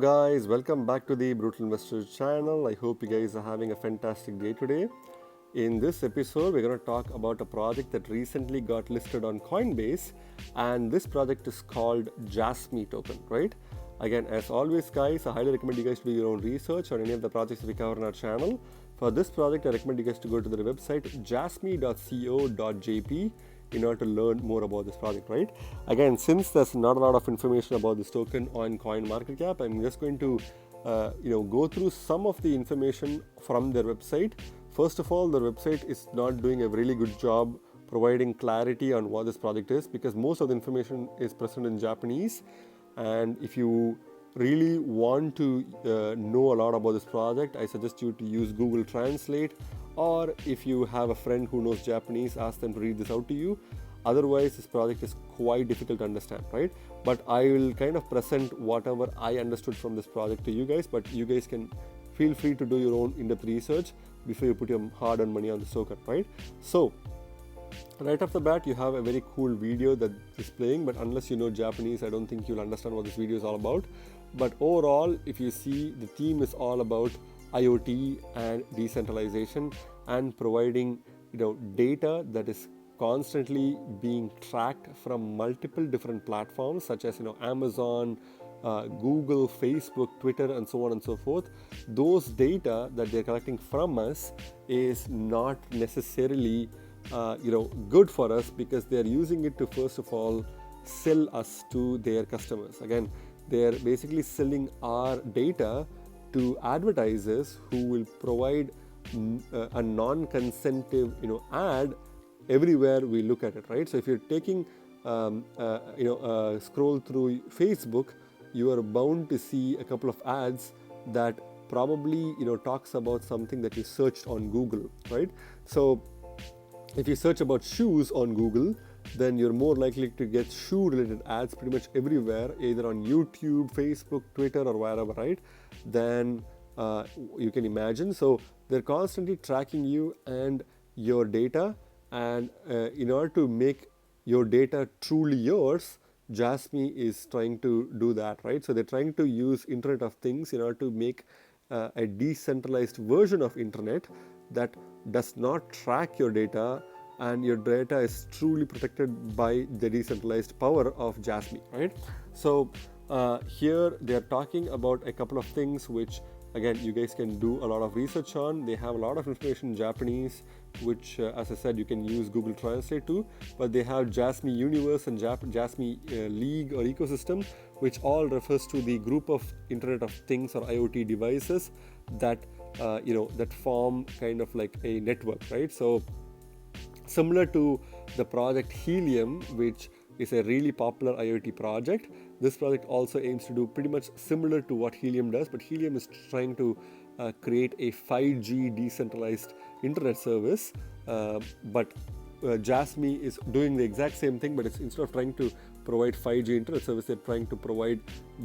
Guys, welcome back to the Brutal Investor channel. I hope you guys are having a fantastic day today. In this episode, we're going to talk about a project that recently got listed on Coinbase, and this project is called Jasmy token, right? Again, as always, guys, I highly recommend you guys to do your own research on any of the projects that we cover on our channel. For this project, I recommend you guys to go to the website jasmy.co.jp in order to learn more about this project, right? Again, since there's not a lot of information about this token on CoinMarketCap, I'm just going to go through some of the information from their website. First of all, their website is not doing a really good job providing clarity on what this project is, because most of the information is present in Japanese. And if you really want to know a lot about this project, I suggest you to use Google Translate, or if you have a friend who knows Japanese, ask them to read this out to you. Otherwise, this project is quite difficult to understand, right? But I will kind of present whatever I understood from this project to you guys, but you guys can feel free to do your own in-depth research before you put your hard-earned money on this token, right? So right off the bat, you have a very cool video that is playing, but unless you know Japanese, I don't think you'll understand what this video is all about. But overall, if you see, the theme is all about IoT and decentralization and providing data that is constantly being tracked from multiple different platforms such as Amazon, Google, Facebook, Twitter, and so on and so forth. Those data that they're collecting from us is not necessarily good for us, because they're using it to, first of all, sell us to their customers. Again, they're basically selling our data to advertisers who will provide a non-consentive ad everywhere we look at it, right? So if you're taking scroll through Facebook, you are bound to see a couple of ads that probably talks about something that you searched on Google, right? So if you search about shoes on Google, then you're more likely to get shoe related ads pretty much everywhere, either on YouTube, Facebook, Twitter, or wherever, right? Then you can imagine. So they're constantly tracking you and your data, and in order to make your data truly yours, Jasmy is trying to do that, right? So they're trying to use Internet of Things in order to make a decentralized version of Internet that does not track your data, and your data is truly protected by the decentralized power of Jasmy, right? So here they're talking about a couple of things which, again, you guys can do a lot of research on. They have a lot of information in Japanese, which as I said, you can use Google Translate to, but they have Jasmy Universe and Jasmy League or ecosystem, which all refers to the group of Internet of Things or IoT devices that that form kind of like a network, right? So similar to the project Helium, which is a really popular IoT project, this project also aims to do pretty much similar to what Helium does, but Helium is trying to create a 5G decentralized internet service, but Jasmy is doing the exact same thing, but it's, instead of trying to provide 5G internet service, they're trying to provide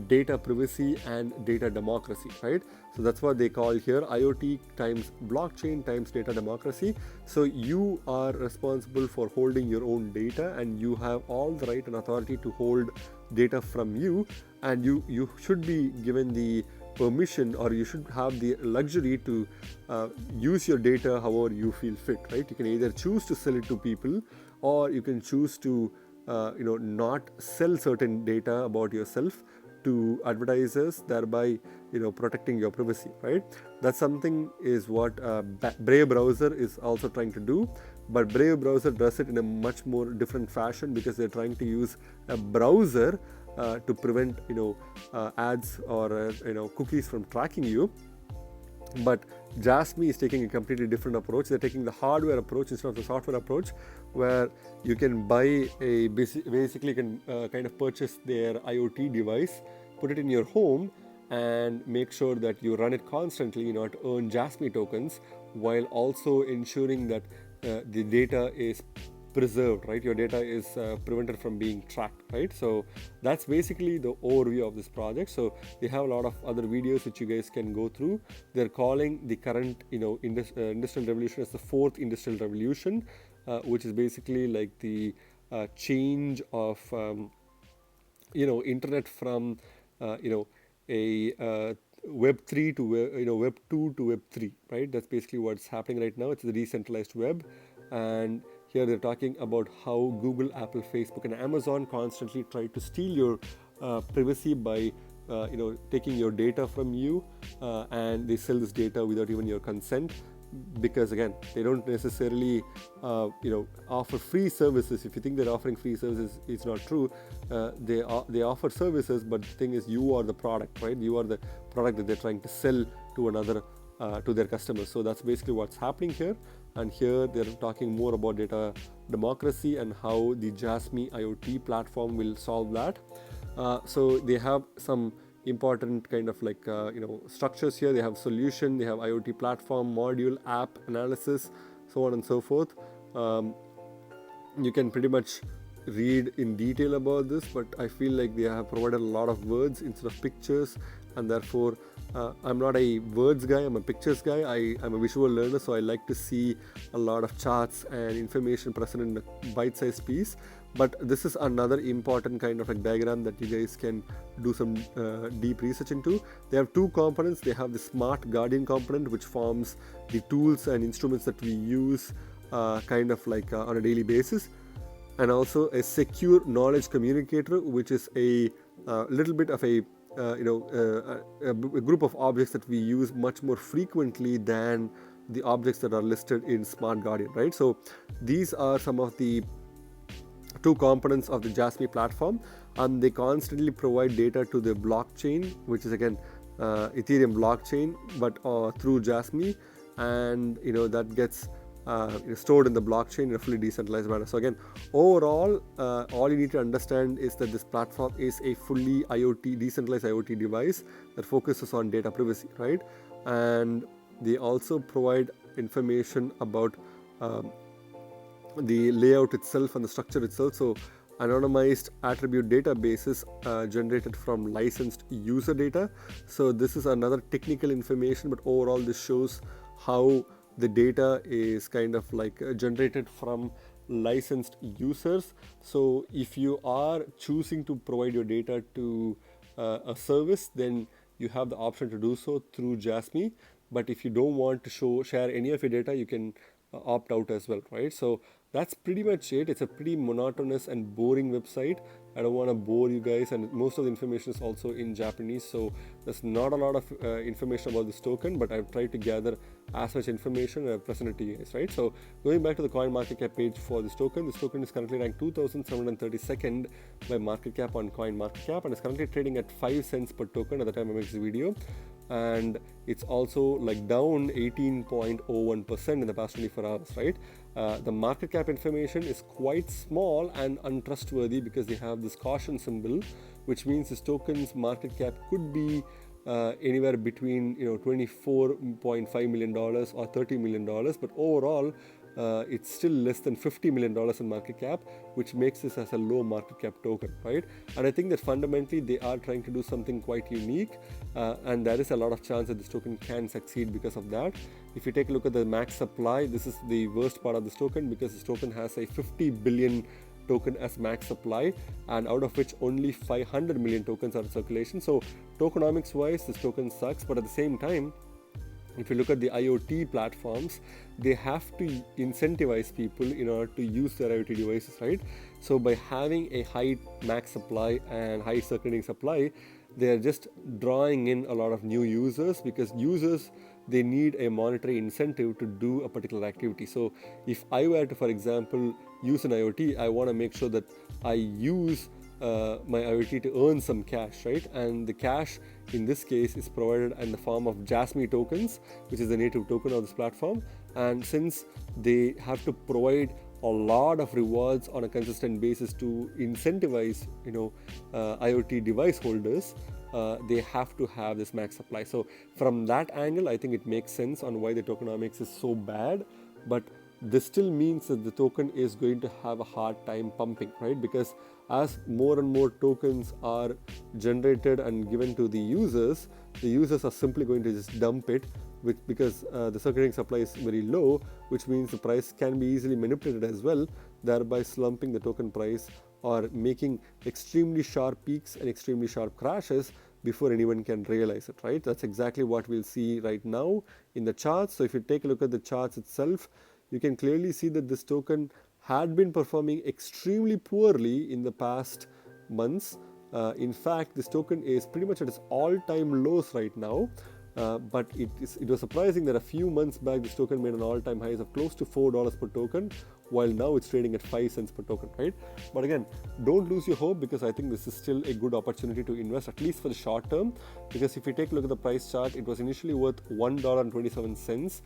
data privacy and data democracy, right? So that's what they call here IoT times blockchain times data democracy. So you are responsible for holding your own data, and you have all the right and authority to hold data from you, and you should be given the permission, or you should have the luxury to use your data however you feel fit, right? You can either choose to sell it to people, or you can choose to not sell certain data about yourself to advertisers, thereby protecting your privacy, right? That's something is what Brave browser is also trying to do, but Brave browser does it in a much more different fashion, because they're trying to use a browser to prevent ads or cookies from tracking you. But Jasmy is taking a completely different approach. They're taking the hardware approach instead of the software approach, where you can buy a basically you can kind of purchase their IoT device, put it in your home, and make sure that you run it constantly in order to earn Jasmy tokens, while also ensuring that the data is preserved, right? Your data is prevented from being tracked, right? So that's basically the overview of this project. So they have a lot of other videos which you guys can go through. They're calling the current industrial revolution as the fourth industrial revolution, which is basically like the change of internet from a Web 3 to Web 2 to Web 3, right? That's basically what's happening right now. It's the decentralized web, and here they're talking about how Google, Apple, Facebook, and Amazon constantly try to steal your privacy by taking your data from you, and they sell this data without even your consent, because again they don't necessarily offer free services. If you think they're offering free services, it's not true. They offer services, but the thing is, you are the product, right? You are the product that they're trying to sell to another to their customers. So that's basically what's happening here. And here they're talking more about data democracy and how the Jasmy IoT platform will solve that. So they have some important kind of like structures here. They have solution, they have IoT platform, module, app analysis, so on and so forth. You can pretty much read in detail about this, but I feel like they have provided a lot of words instead of pictures, and therefore I'm not a words guy, I'm a pictures guy. I'm a visual learner, so I like to see a lot of charts and information present in a bite-sized piece. But this is another important kind of like diagram that you guys can do some deep research into. They have two components. They have the Smart Guardian component, which forms the tools and instruments that we use kind of like on a daily basis, and also a Secure Knowledge Communicator, which is a little bit of a group of objects that we use much more frequently than the objects that are listed in Smart Guardian, right? So these are some of the two components of the Jasmy platform, and they constantly provide data to the blockchain, which is again Ethereum blockchain, but through Jasmy, and that gets stored in the blockchain in a fully decentralized manner. So again, overall, all you need to understand is that this platform is a fully decentralized IoT device that focuses on data privacy, right? And they also provide information about the layout itself and the structure itself. So anonymized attribute databases generated from licensed user data. So this is another technical information, but overall this shows how the data is kind of like generated from licensed users. So if you are choosing to provide your data to a service, then you have the option to do so through Jasmy. But if you don't want to share any of your data, you can opt out as well, right? So that's pretty much it. It's a pretty monotonous and boring website. I don't want to bore you guys, and most of the information is also in Japanese, so there's not a lot of information about this token, but I've tried to gather as much information and I've presented to you guys, right? So going back to the CoinMarketCap page for this token is currently ranked 2732nd by market cap on CoinMarketCap, and it's currently trading at 5 cents per token at the time I make this video. And it's also like down 18.01% in the past 24 hours, right? The market cap information is quite small and untrustworthy because they have this caution symbol, which means this token's market cap could be anywhere between $24.5 million or $30 million, but overall it's still less than $50 million in market cap, which makes this as a low market cap token, right? And I think that fundamentally they are trying to do something quite unique, and there is a lot of chance that this token can succeed because of that. If you take a look at the max supply, this is the worst part of this token, because this token has a 50 billion token as max supply, and out of which only 500 million tokens are in circulation. So tokenomics wise, this token sucks, but at the same time, if you look at the IoT platforms, they have to incentivize people in order to use their IoT devices, right? So by having a high max supply and high circulating supply, they are just drawing in a lot of new users, because users, they need a monetary incentive to do a particular activity. So if I were to, for example, use an IoT, I want to make sure that I use my IoT to earn some cash, right? And the cash in this case is provided in the form of Jasmy tokens, which is the native token of this platform. And since they have to provide a lot of rewards on a consistent basis to incentivize IoT device holders, they have to have this max supply. So from that angle, I think it makes sense on why the tokenomics is so bad. But this still means that the token is going to have a hard time pumping, right? Because as more and more tokens are generated and given to the users are simply going to just dump it, because the circulating supply is very low, which means the price can be easily manipulated as well, thereby slumping the token price or making extremely sharp peaks and extremely sharp crashes, before anyone can realize it, right? That's exactly what we'll see right now in the charts. So if you take a look at the charts itself, you can clearly see that this token had been performing extremely poorly in the past months. In fact, this token is pretty much at its all-time lows right now. But it was surprising that a few months back this token made an all-time highs of close to $4 per token, while now it's trading at 5 cents per token, right? But again, don't lose your hope, because I think this is still a good opportunity to invest, at least for the short term. Because if you take a look at the price chart, it was initially worth $1.27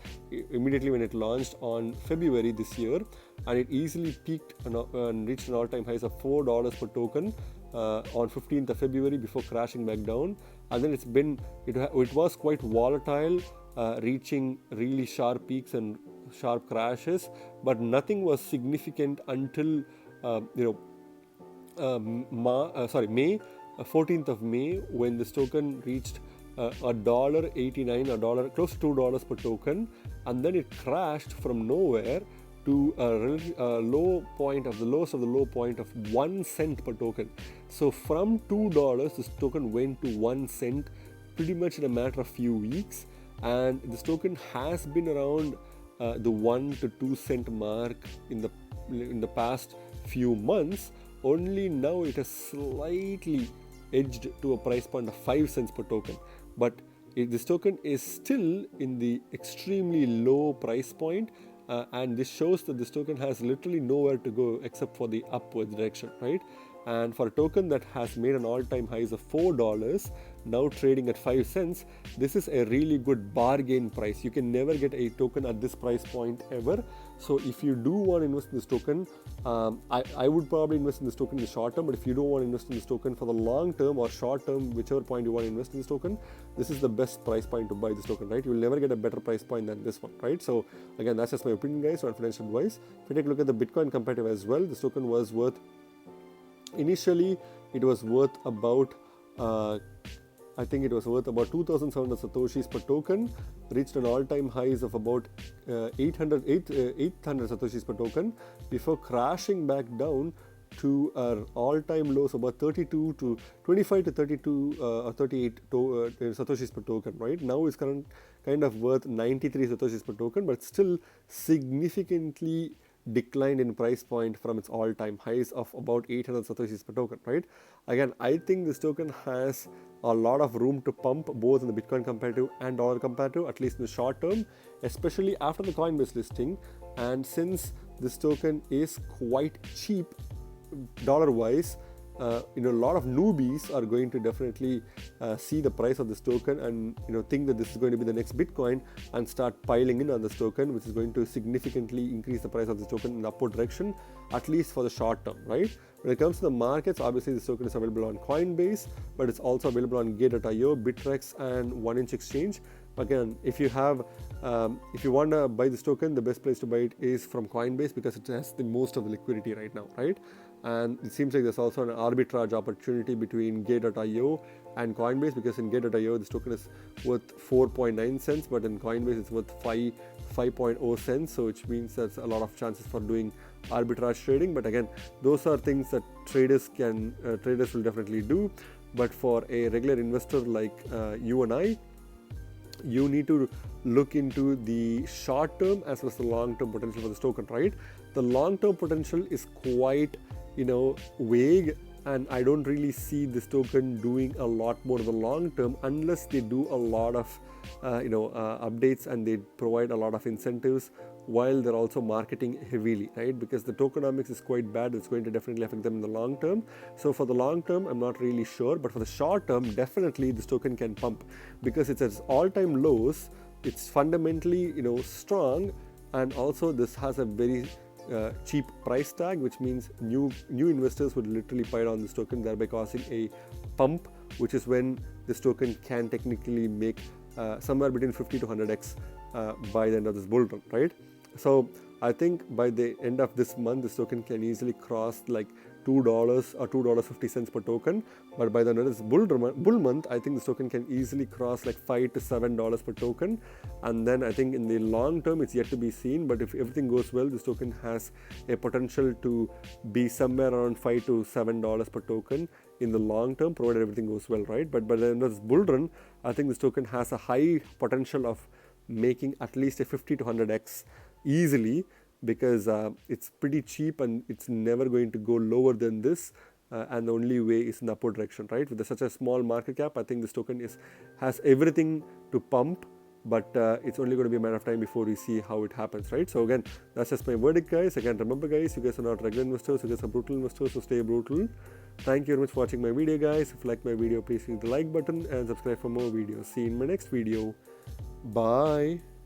immediately when it launched on February this year, and it easily peaked and reached an all-time highs of $4 per token on 15th of February before crashing back down. And then it was quite volatile, reaching really sharp peaks and sharp crashes, but nothing was significant until May, 14th of May, when this token reached $1.89, close to $2 per token, and then it crashed from nowhere to a low point of the lowest of the low point of 1 cent per token. So from $2, this token went to 1 cent pretty much in a matter of few weeks, and this token has been around the 1 to 2 cent mark in the past few months. Only now it has slightly edged to a price point of 5 cents per token, but this token is still in the extremely low price point. And this shows that this token has literally nowhere to go except for the upward direction, right? And for a token that has made an all-time highs of $4, now trading at 5 cents, this is a really good bargain price. You can never get a token at this price point ever. So if you do want to invest in this token, I would probably invest in this token in the short term. But if you don't want to invest in this token for the long term or short term, whichever point you want to invest in this token, this is the best price point to buy this token, right? You will never get a better price point than this one, right? So again, that's just my opinion, guys, not financial advice. If you take a look at the Bitcoin comparative as well, this token was worth, initially it was worth about I think it was worth about 2,700 satoshis per token, reached an all-time highs of about 800 satoshis per token before crashing back down to our all-time lows about 25 to 32 or 38 satoshis per token, right? Now it's kind of worth 93 satoshis per token, but still significantly declined in price point from its all-time highs of about 800 satoshis per token, right? Again, I think this token has a lot of room to pump both in the Bitcoin comparative and dollar comparative, at least in the short term, especially after the Coinbase listing. And since this token is quite cheap dollar-wise, a lot of newbies are going to definitely see the price of this token and think that this is going to be the next Bitcoin and start piling in on this token, which is going to significantly increase the price of this token in the upward direction, at least for the short term, right? When it comes to the markets, obviously this token is available on Coinbase, but it's also available on Gate.io, Bittrex, and 1inch Exchange. Again, if you want to buy this token, the best place to buy it is from Coinbase because it has the most of the liquidity right now, right? And it seems like there's also an arbitrage opportunity between Gate.io and Coinbase, because in Gate.io this token is worth 4.9 cents, but in Coinbase it's worth 5.0 cents, so which means there's a lot of chances for doing arbitrage trading. But again, those are things that traders will definitely do. But for a regular investor like you and I, you need to look into the short term as well as the long term potential for this token, right? The long term potential is quite vague, and I don't really see this token doing a lot more in the long term unless they do a lot of updates and they provide a lot of incentives while they're also marketing heavily, right? Because the tokenomics is quite bad. It's going to definitely affect them in the long term. So for the long term, I'm not really sure, but for the short term, definitely this token can pump because it's at its all-time lows. It's fundamentally strong, and also this has a very cheap price tag, which means new investors would literally pile on this token, thereby causing a pump, which is when this token can technically make somewhere between 50 to 100x by the end of this bull run, right? So I think by the end of this month, this token can easily cross like $2 or $2.50 per token. But by the end of this bull month, I think this token can easily cross like $5 to $7 per token. And then I think in the long term, it's yet to be seen. But if everything goes well, this token has a potential to be somewhere around $5 to $7 per token in the long term, provided everything goes well, right? But in this bull run, I think this token has a high potential of making at least a 50 to 100x easily, because it's pretty cheap and it's never going to go lower than this. And the only way is in the upward direction, right? With such a small market cap, I think this token has everything to pump, but it's only going to be a matter of time before we see how it happens, right? So again, that's just my verdict, guys. Again, remember, guys, you guys are not regular investors, you guys are brutal investors, so stay brutal. Thank you very much for watching my video, guys. If you like my video, please hit the like button and subscribe for more videos. See you in my next video. Bye.